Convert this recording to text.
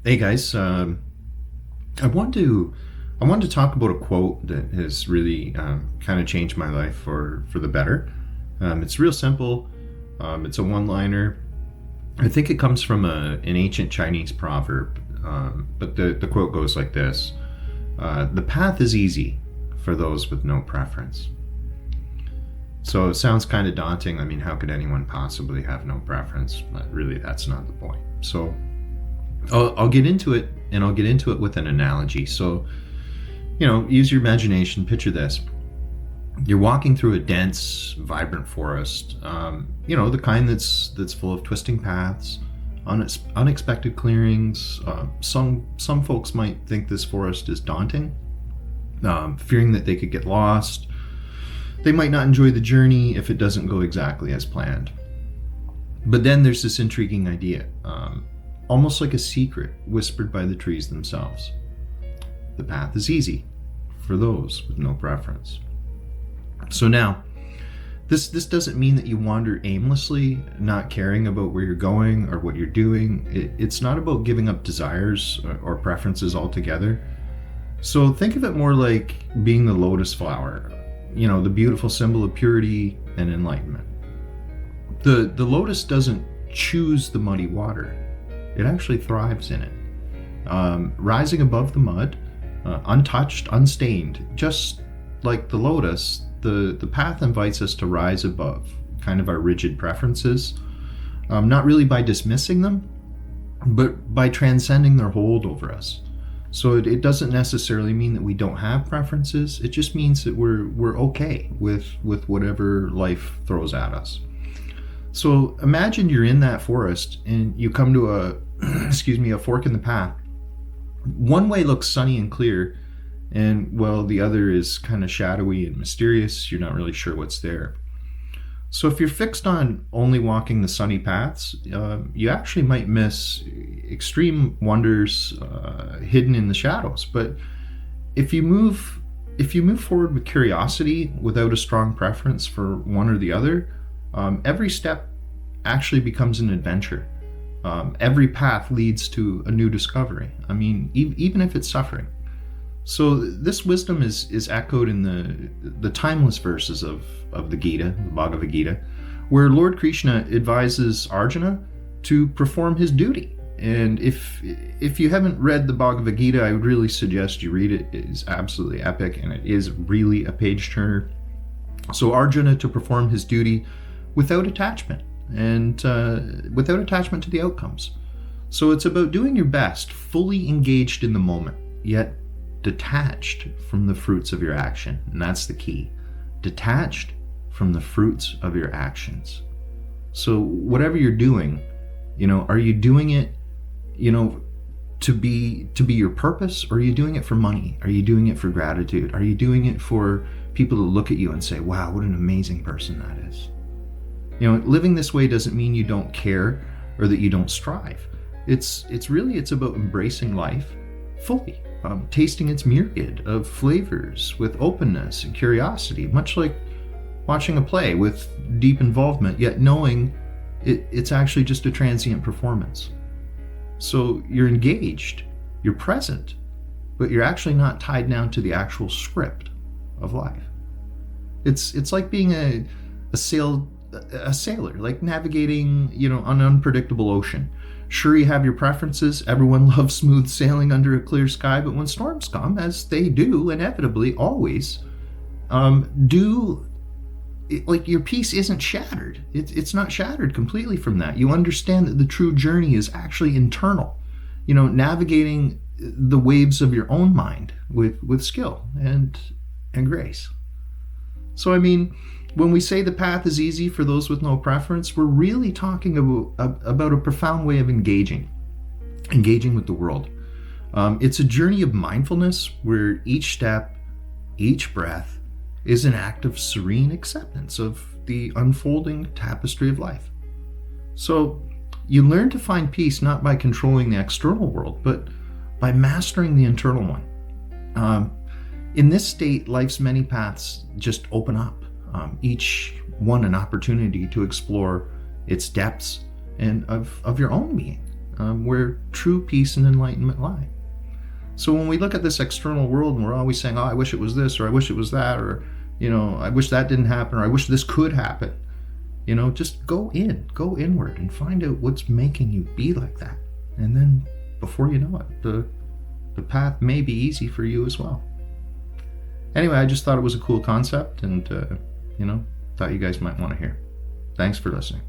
Hey guys, I want to I wanted to talk about a quote that has really kind of changed my life for the better. It's real simple. It's a one-liner. I think it comes from an ancient Chinese proverb, but the quote goes like this: "The path is easy for those with no preference." So it sounds kind of daunting. I mean, how could anyone possibly have no preference? But really, that's not the point. So I'll get into it, and I'll get into it with an analogy. So, use your imagination. Picture this. You're walking through a dense, vibrant forest, the kind that's full of twisting paths, unexpected clearings. Some folks might think this forest is daunting, fearing that they could get lost. They might not enjoy the journey if it doesn't go exactly as planned. But then there's this intriguing idea, almost like a secret whispered by the trees themselves. The path is easy for those with no preference. So now, this doesn't mean that you wander aimlessly, not caring about where you're going or what you're doing. It's not about giving up desires or preferences altogether. So think of it more like being the lotus flower, the beautiful symbol of purity and enlightenment. The lotus doesn't choose the muddy water. It actually thrives in it, rising above the mud, untouched, unstained. Just like the lotus, the path invites us to rise above kind of our rigid preferences, not really by dismissing them, but by transcending their hold over us. So it doesn't necessarily mean that we don't have preferences. It just means that we're okay with whatever life throws at us. So imagine you're in that forest and you come to a fork in the path. One way looks sunny and clear, and the other is kind of shadowy and mysterious. You're not really sure what's there. So if you're fixed on only walking the sunny paths, you actually might miss extreme wonders hidden in the shadows. But if you move forward with curiosity, without a strong preference for one or the other, every step actually becomes an adventure. Every path leads to a new discovery. I mean, even if it's suffering. So this wisdom is echoed in the timeless verses of the Gita, the Bhagavad Gita, where Lord Krishna advises Arjuna to perform his duty. And if you haven't read the Bhagavad Gita, I would really suggest you read it. It is absolutely epic, and it is really a page turner. So Arjuna to perform his duty without attachment, and without attachment to the outcomes. So it's about doing your best, fully engaged in the moment, yet detached from the fruits of your action. And that's the key. Detached from the fruits of your actions. So whatever you're doing, are you doing it, to be your purpose, or are you doing it for money? Are you doing it for gratitude? Are you doing it for people to look at you and say, wow, what an amazing person that is? Living this way doesn't mean you don't care or that you don't strive. It's about embracing life fully, tasting its myriad of flavors with openness and curiosity, much like watching a play with deep involvement, yet knowing it's actually just a transient performance. So you're engaged, you're present, but you're actually not tied down to the actual script of life. It's like being a sailor, like navigating, an unpredictable ocean. Sure, you have your preferences. Everyone loves smooth sailing under a clear sky, but when storms come, as they do inevitably always, your peace isn't shattered. It's not shattered completely from that. You understand that the true journey is actually internal, navigating the waves of your own mind with skill and grace. So, I mean, when we say the path is easy for those with no preference, we're really talking about a profound way of engaging with the world. It's a journey of mindfulness where each step, each breath is an act of serene acceptance of the unfolding tapestry of life. So you learn to find peace not by controlling the external world, but by mastering the internal one. In this state, life's many paths just open up. Each one an opportunity to explore its depths and of your own being. where true peace and enlightenment lie. So when we look at this external world and we're always saying, oh, I wish it was this, or I wish it was that, or, I wish that didn't happen, or I wish this could happen, just go inward and find out what's making you be like that. And then before you know it, the path may be easy for you as well. Anyway, I just thought it was a cool concept and, thought you guys might want to hear. Thanks for listening.